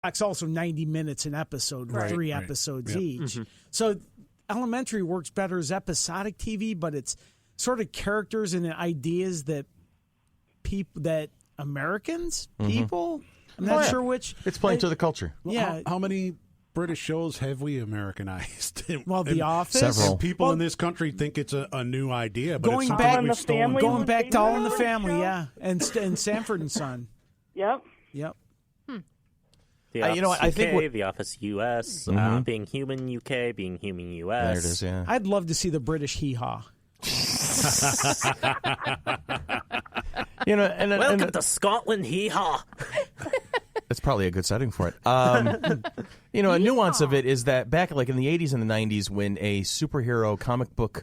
It's also 90 minutes an episode, with 3 episodes each. Mm-hmm. So Elementary works better as episodic TV, but it's sort of characters and ideas that Americans, people, I'm not sure which. It's playing to the culture. Yeah. How many British shows have we Americanized? Well, The Office. Several. People in this country think it's a new idea, but going it's back, something we've stolen. Going back to All in the Family, and Sanford and Son. Yep. The Office I think UK, The Office US, Being Human UK, Being Human US. There it is, yeah. I'd love to see the British hee-haw. Welcome to Scotland, hee-haw. That's probably a good setting for it. A nuance of it is that back like in the 80s and the 90s when a superhero comic book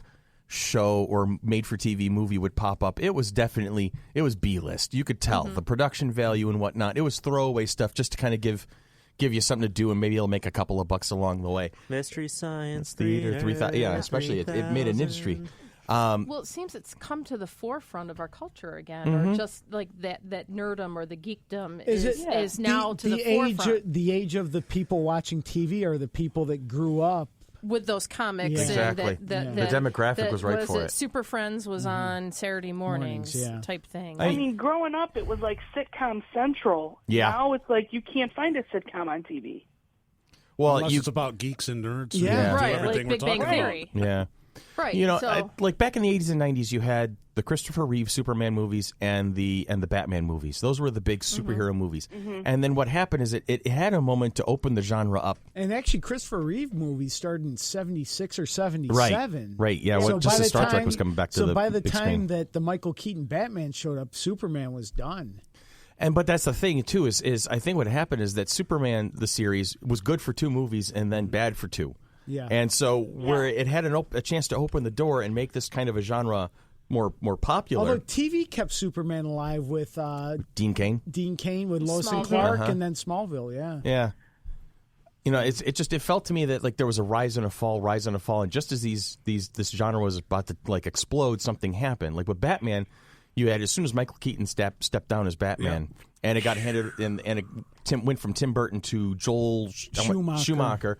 show or made-for-TV movie would pop up, it was B-list. You could tell the production value and whatnot. It was throwaway stuff just to kind of give you something to do, and maybe it'll make a couple of bucks along the way. Mystery Science Theater 3000. Yeah, especially it made an industry. Well, it seems it's come to the forefront of our culture again, or just like that nerdom or the geekdom is now to the forefront. The age of the people watching TV are the people that grew up with those comics. Yeah. Exactly. The demographic was right for it. Super Friends was on Saturday mornings type thing. I mean, growing up, it was like sitcom central. Yeah. Now it's like you can't find a sitcom on TV. Well, unless it's about geeks and nerds. Yeah. Right, everything like Big Bang Theory. Yeah. Right. Like back in the 80s and 90s, you had the Christopher Reeve Superman movies and the Batman movies. Those were the big superhero movies. And then what happened is it had a moment to open the genre up. And actually, Christopher Reeve movies started in 76 or 77. Right. Yeah. So just as Star Trek was coming back to the So by the big time screen. that the Michael Keaton Batman showed up, Superman was done. But that's the thing too is I think what happened is that Superman the series was good for 2 movies and then bad for 2. Yeah. And so where it had a chance to open the door and make this kind of a genre more popular. Although TV kept Superman alive with Dean Cain with Lois and Clark, and then Smallville. Yeah. It felt to me that like there was a rise and a fall, and just as this genre was about to like explode, something happened. Like with Batman, you had as soon as Michael Keaton stepped down as Batman, and it got handed and it went from Tim Burton to Joel Schumacher.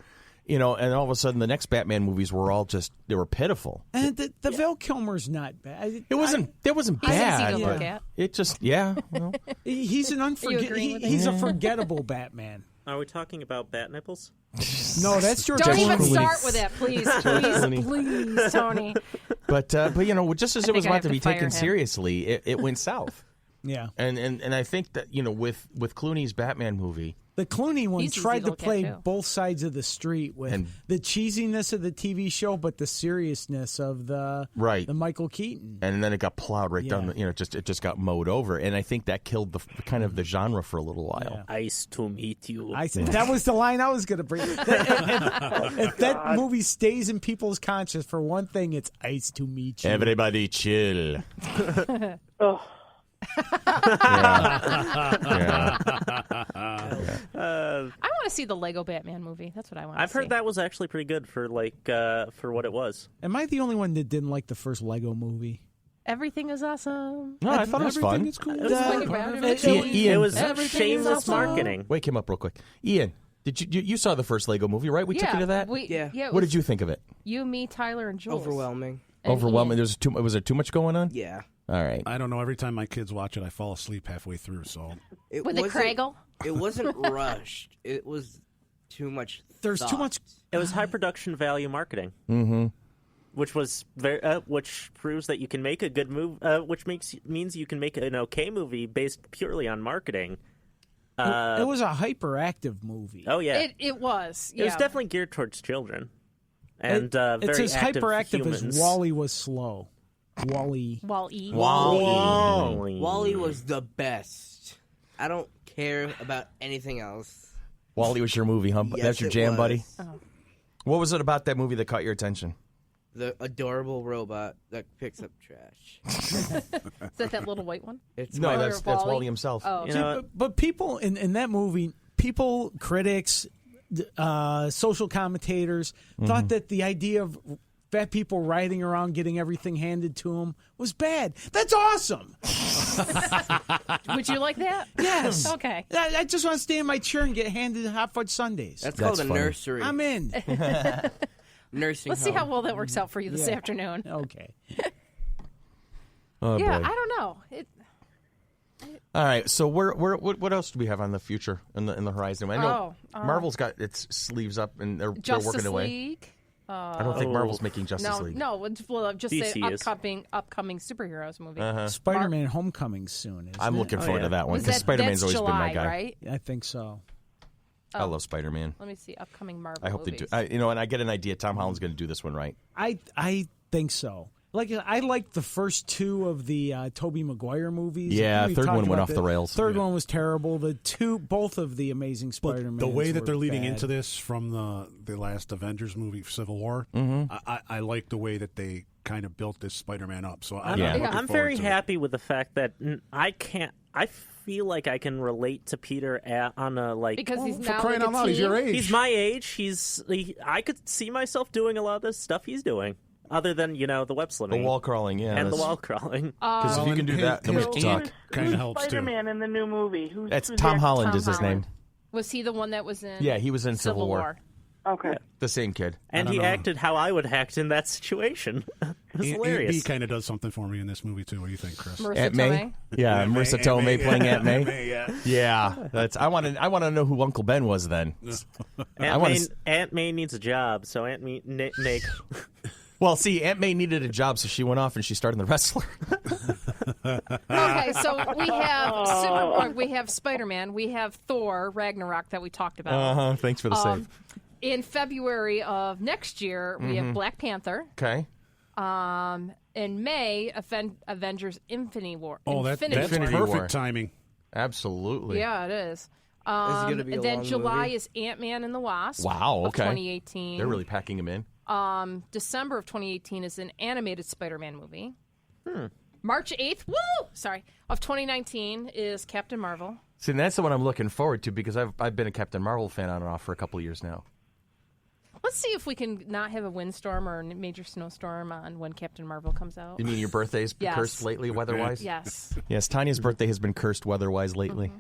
And all of a sudden, the next Batman movies were all they were pitiful. And the Val Kilmer's not bad. It wasn't bad. Easy to look at. It just, well. He's he's a forgettable Batman. Are we talking about bat nipples? No, that's George Don't Clooney. even start with that, please, Tony. But just as it was I about have to to be fire taken him. seriously, it went south. Yeah. And I think that, with Clooney's Batman movie, the Clooney one He's easy tried to to look at, play too. both sides of the street with the cheesiness of the TV show, but the seriousness of the Michael Keaton. and then it got plowed right down. It just got mowed over, and I think that killed the genre for a little while. Nice to meet you. That was the line I was going to bring. If that movie stays in people's conscience, for one thing, it's nice to meet you. Everybody chill. Oh. I want to see the Lego Batman movie. That's what I want to see. I've heard that was actually pretty good for for what it was. Am I the only one that didn't like the first Lego movie? Everything is awesome. No, I thought it was fun. It's cool. It was Everything shameless is awesome. marketing. Wake him up real quick, Ian. Did you saw the first Lego movie, right? We took you to that. What did you think of it? You, me, Tyler, and Jules. Overwhelming. And Overwhelming. Ian. Was there too much going on? Yeah. All right. I don't know. Every time my kids watch it, I fall asleep halfway through. So With the Craigle? It wasn't rushed. It was too much. There's too much. It was high production value marketing. Mm-hmm. Which was which proves that you can make a good movie, which means you can make an okay movie based purely on marketing. It was a hyperactive movie. Oh yeah, it was. Yeah. It was definitely geared towards children, and very it's as active hyperactive humans. as Wall-E was slow. Wall-E. Wall-E. Wall-E was the best. I don't care about anything else. Wall-E was your movie, huh? Yes, That's your it jam, was. buddy? Oh. What was it about that movie that caught your attention? The adorable robot that picks up trash. Is that little white one? It's No, my- that's Wall-E himself. Oh. But people in that movie, critics, social commentators thought that the idea of fat people riding around getting everything handed to them was bad. That's awesome. Would you like that? Yes. Okay. I just want to stay in my chair and get handed hot fudge sundaes. That's called a funny. nursery. I'm in. Nursing Let's see how home. well that works out for you this afternoon. Okay. Oh, Yeah, boy. I don't know. All right, so what else do we have on the future in the horizon? I know Oh, Marvel's got its sleeves up and they're Justice working away. League. I don't think Marvel's making Justice League. No, well, just say DC is. upcoming superheroes movie. Spider-Man Homecoming soon. Isn't I'm it? looking forward to that one Was because that- Spider-Man's that's always been my July, guy. right? I think so. I love Spider-Man. Let me see upcoming Marvel. I hope they movies. do. And I get an idea. Tom Holland's going to do this one right. I think so. Like I liked the first two of the Tobey Maguire movies. Yeah, We've third talked one went about off the rails. Third one was terrible. Both of the Amazing Spider-Man. The way that they're leading into this from the last Avengers movie, Civil War, I like the way that they kind of built this Spider-Man up. So I'm Yeah. looking I'm forward very to it. happy with the fact that I feel like I can relate to Peter on a like. because he's For now crying like out a loud, he's your teen. age. He's my age. I could see myself doing a lot of this stuff he's doing, other than the web The slimming wall crawling, yeah. and the that's- wall crawling. Because if you can do that, then we have to talk. Kind of helps too. Spider-Man in the new movie. That's who's Tom the- Holland Tom is his Holland. name. Was he the one that was in? Yeah, he was in Civil War. Okay. The same kid. And he acted how I would act in that situation. It was hilarious. He kind of does something for me in this movie too. What do you think, Chris? Marissa Aunt May? Tomei? Yeah, Marissa Tomei playing Aunt May. Yeah. Yeah, that's. I want to know who Uncle Ben was then. Aunt May needs a job, so Aunt May make. Well, see, Aunt May needed a job, so she went off and she started The Wrestler. Okay, so we have Spider-Man, we have Thor Ragnarok that we talked about. Thanks for the save. In February of next year, we have Black Panther. Okay. In May, Avengers Infinity War. Oh, that's Infinity perfect War. timing. Absolutely. Yeah, it is. Is it gonna be a and then long July movie? is Ant-Man and the Wasp. Wow, of okay. 2018. They're really packing him in. December of 2018 is an animated Spider-Man movie. March 8th, of 2019 is Captain Marvel. See, and that's the one I'm looking forward to because I've been a Captain Marvel fan on and off for a couple of years now. Let's see if we can not have a windstorm or a major snowstorm on when Captain Marvel comes out. You mean your birthday's Yes. cursed lately weather-wise? Yes. Yes, Tanya's birthday has been cursed weather-wise lately.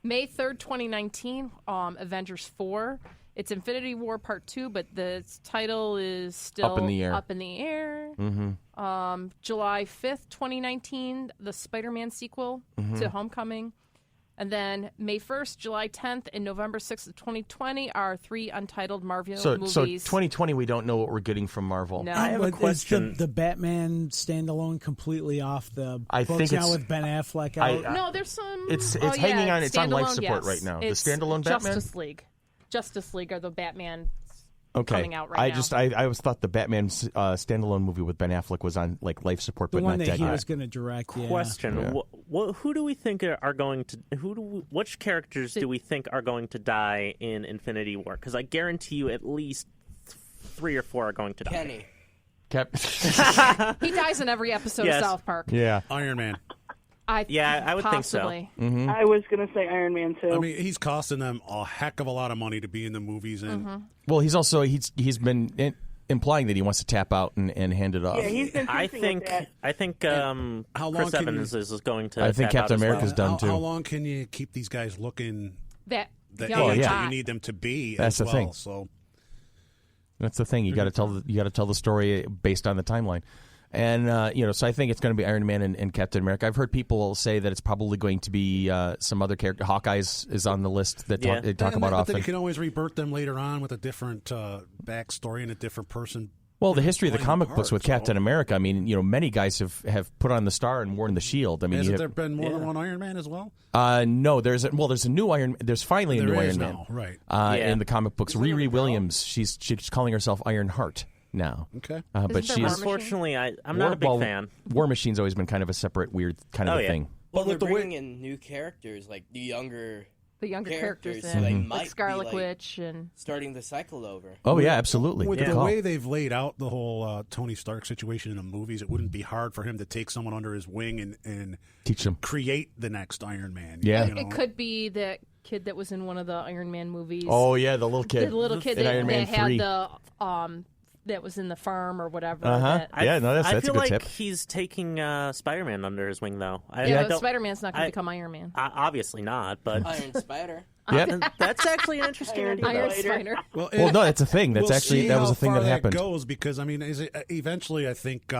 May 3rd, 2019, Avengers 4. It's Infinity War Part 2, but the title is still Up in the air. Up in the air. July 5th, 2019, the Spider-Man sequel to Homecoming. And then May 1st, July 10th, and November 6th of 2020 are 3 untitled Marvel movies. So 2020, we don't know what we're getting from Marvel. No. I have a Is question. the Batman standalone completely off the I books think now it's- with Ben Affleck out? No, there's some. It's hanging on. It's on life standalone, support yes. right now. It's The standalone Batman. Justice League are the Batman Okay. coming out right I now. just I always thought the Batman standalone movie with Ben Affleck was on like life support, the but one not that dead he yet. was going to direct. Yeah. Question: Who do we think are going to? Which characters do we think are going to die in Infinity War? Because I guarantee you, at least 3 or 4 are going to die. Kenny. He dies in every episode Yes. of South Park. Yeah. Iron Man. I would think so. Possibly. I was going to say Iron Man too. I mean, he's costing them a heck of a lot of money to be in the movies, and Well, he's also he's been implying that he wants to tap out and hand it off. yeah, he's been I teasing think with that. I think how long Chris can Evans you- is going to. I think tap out Captain as well. America's done too. how long can you keep these guys looking That that young age and that hot. you need them to be? That's as the well? thing. So That's the thing. You got to tell the story based on the timeline, and so I think it's going to be Iron Man and Captain America. I've heard people say that it's probably going to be some other character. Hawkeye is on the list that Yeah. they talk And about then often. you can always rebirth them later on with a different backstory and a different person. Well, the history of the playing comic the books part, with Captain so- America. I mean, many guys have put on the star and worn the shield. I mean, Hasn't there been more than one Iron Man as well? no, there's a new Iron. There's finally a There new is Iron now, Man, right? Yeah. in the comic books. Isn't there Riri a girl? Williams. She's calling herself Iron Heart now. Okay. But Isn't there she's War Unfortunately, I'm not a big fan. War Machine's always been kind of a separate, weird kind of Oh, a yeah. thing. Well, they're with the way- bringing in new characters, like the younger characters so in, they Mm-hmm. might like Scarlet be, like, Witch and starting the cycle over. Oh yeah, absolutely. With Good the call. way they've laid out the whole Tony Stark situation in the movies, it wouldn't be hard for him to take someone under his wing and Teach them. create the next Iron Man. Yeah. you know? it could be that kid that was in one of the Iron Man movies. Oh yeah, the little kid. The little kid in that, Iron Man that had 3. that was in the farm or whatever. Yeah, no, that's I a feel good like tip. He's taking Spider-Man under his wing, though. Spider-Man's not going to become Iron Man. Obviously not, but Iron Spider. Yep. that's actually an interesting idea. Iron though. Spider. Well, Well, no, that's a thing. That's we'll actually see that was how a thing far that happened. goes because eventually I think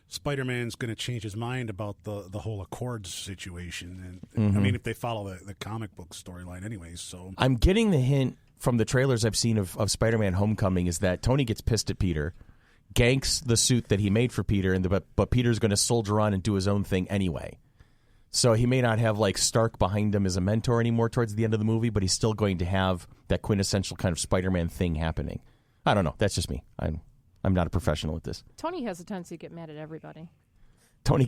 Spider-Man's going to change his mind about the whole Accords situation, and I mean if they follow the comic book storyline, anyways. So I'm getting the hint from the trailers I've seen of Spider-Man: Homecoming is that Tony gets pissed at Peter, ganks the suit that he made for Peter, but Peter's going to soldier on and do his own thing anyway. So he may not have like Stark behind him as a mentor anymore towards the end of the movie, but he's still going to have that quintessential kind of Spider-Man thing happening. I don't know. That's just me. I'm not a professional at this. Tony has a tendency to get mad at everybody. Tony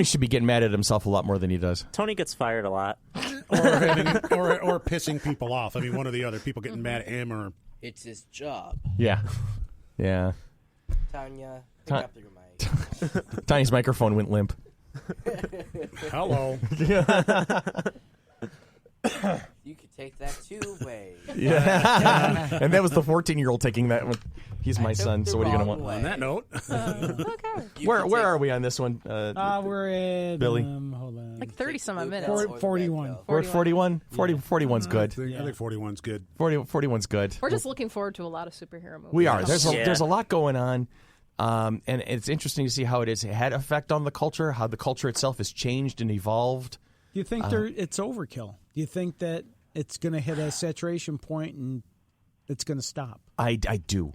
should be getting mad at himself a lot more than he does. Tony gets fired a lot. or pissing people off. I mean, one or the other. People getting mad at him or It's his job. Yeah. Yeah. Tanya, pick up your mic. Tiny's microphone went limp. hello. You could take that 2 ways. Yeah. And that was the 14-year-old taking that one. He's my I took son, the so what are you going to wrong want? On that note, Okay. Where are we on this one? We're at Billy? hold on. Like 30-some minutes. 41. We're at 41? 41's good. I think 41's good. 41's good. We're just looking forward to a lot of superhero movies. We are. There's Yeah. a lot going on. And it's interesting to see how it had effect on the culture, how the culture itself has changed and evolved. Do you think it's overkill? Do you think that it's going to hit a saturation point and it's going to stop? I do.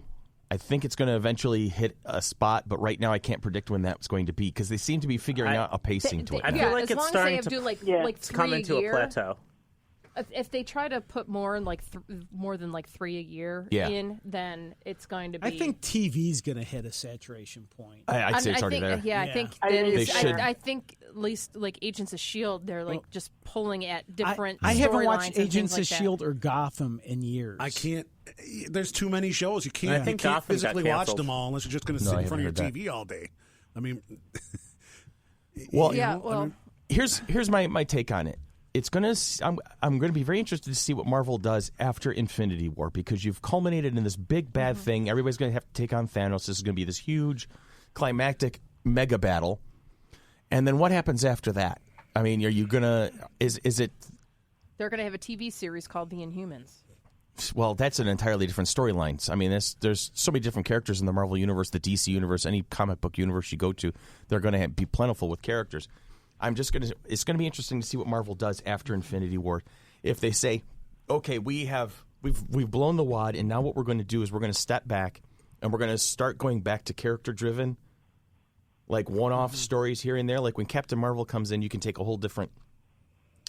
I think it's going to eventually hit a spot, but right now I can't predict when that's going to be because they seem to be figuring out a pacing to it. I now. feel like as it's long starting as they to do like come 3 into a year. a plateau. If they try to put more in more than like 3 a year in, then it's going to be. I think TV's going to hit a saturation point. I'd say it's already think, there. Yeah, I think They should. I think at least like Agents of S.H.I.E.L.D., they're like just pulling at different. I haven't storylines watched and things Agents like of that. S.H.I.E.L.D. or Gotham in years. I can't. There's too many shows. You can't. I think you can't Gotham got physically watch canceled. them all unless you're just going to No, sit I in front of your haven't heard TV all day. I mean, Well, Yeah, well, here's my take on it. It's gonna. I'm going to be very interested to see what Marvel does after Infinity War because you've culminated in this big bad thing. Everybody's going to have to take on Thanos. This is going to be this huge, climactic mega battle. And then what happens after that? I mean, are you gonna? Is it? they're going to have a TV series called The Inhumans. Well, that's an entirely different storyline. I mean, there's so many different characters in the Marvel universe, the DC universe, any comic book universe you go to. They're going to be plentiful with characters. It's going to be interesting to see what Marvel does after Infinity War. If they say, okay, we've blown the wad, and now what we're going to do is we're going to step back and we're going to start going back to character driven, like one-off stories here and there. Like when Captain Marvel comes in, you can take a whole different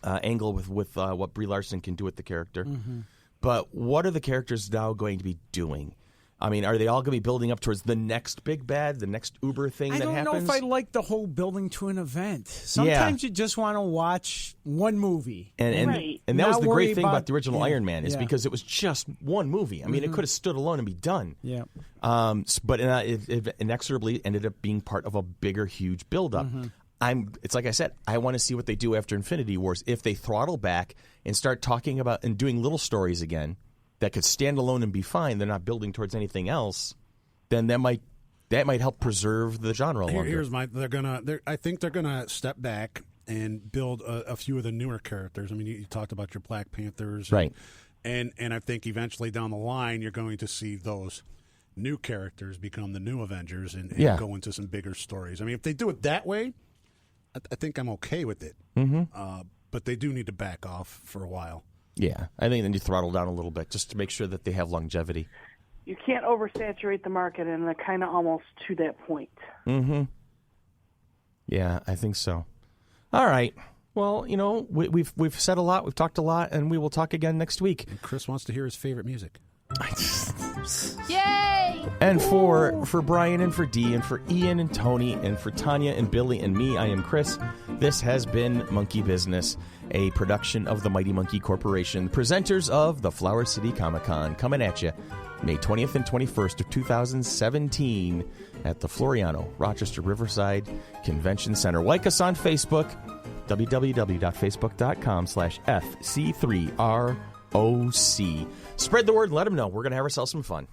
angle with what Brie Larson can do with the character. Mm-hmm. But what are the characters now going to be doing? I mean, are they all going to be building up towards the next big bad, the next Uber thing that happens? I don't know if I like the whole building to an event. Sometimes you just want to watch one movie. And Right. that was Not the worry great thing about the original yeah, Iron Man is yeah. because it was just one movie. I mean, it could have stood alone and be done. Yeah. But it inexorably ended up being part of a bigger, huge buildup. It's like I said, I want to see what they do after Infinity Wars. If they throttle back and start talking about and doing little stories again that could stand alone and be fine, they're not building towards anything else, then that might help preserve the genre longer. here's my. I think they're gonna step back and build a few of the newer characters. I mean, you talked about your Black Panthers, Right? And I think eventually down the line, you're going to see those new characters become the new Avengers and go into some bigger stories. I mean, if they do it that way, I think I'm okay with it. But they do need to back off for a while. Yeah, I think then you throttle down a little bit just to make sure that they have longevity. You can't oversaturate the market, and they're kind of almost to that point. Yeah, I think so. All right. Well, we've said a lot, we've talked a lot, and we will talk again next week. And Chris wants to hear his favorite music. Yay! And for Brian and for Dee and for Ian and Tony and for Tanya and Billy and me, I am Chris. This has been Monkey Business, a production of the Mighty Monkey Corporation, presenters of the Flower City Comic-Con, coming at you May 20th and 21st of 2017 at the Floriano, Rochester Riverside Convention Center. Like us on Facebook, www.facebook.com/FC3ROC. Spread the word and let them know. We're going to have ourselves some fun.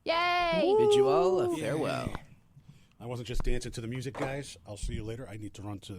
Yay! Bid you all a farewell. I wasn't just dancing to the music, guys. I'll see you later. I need to run to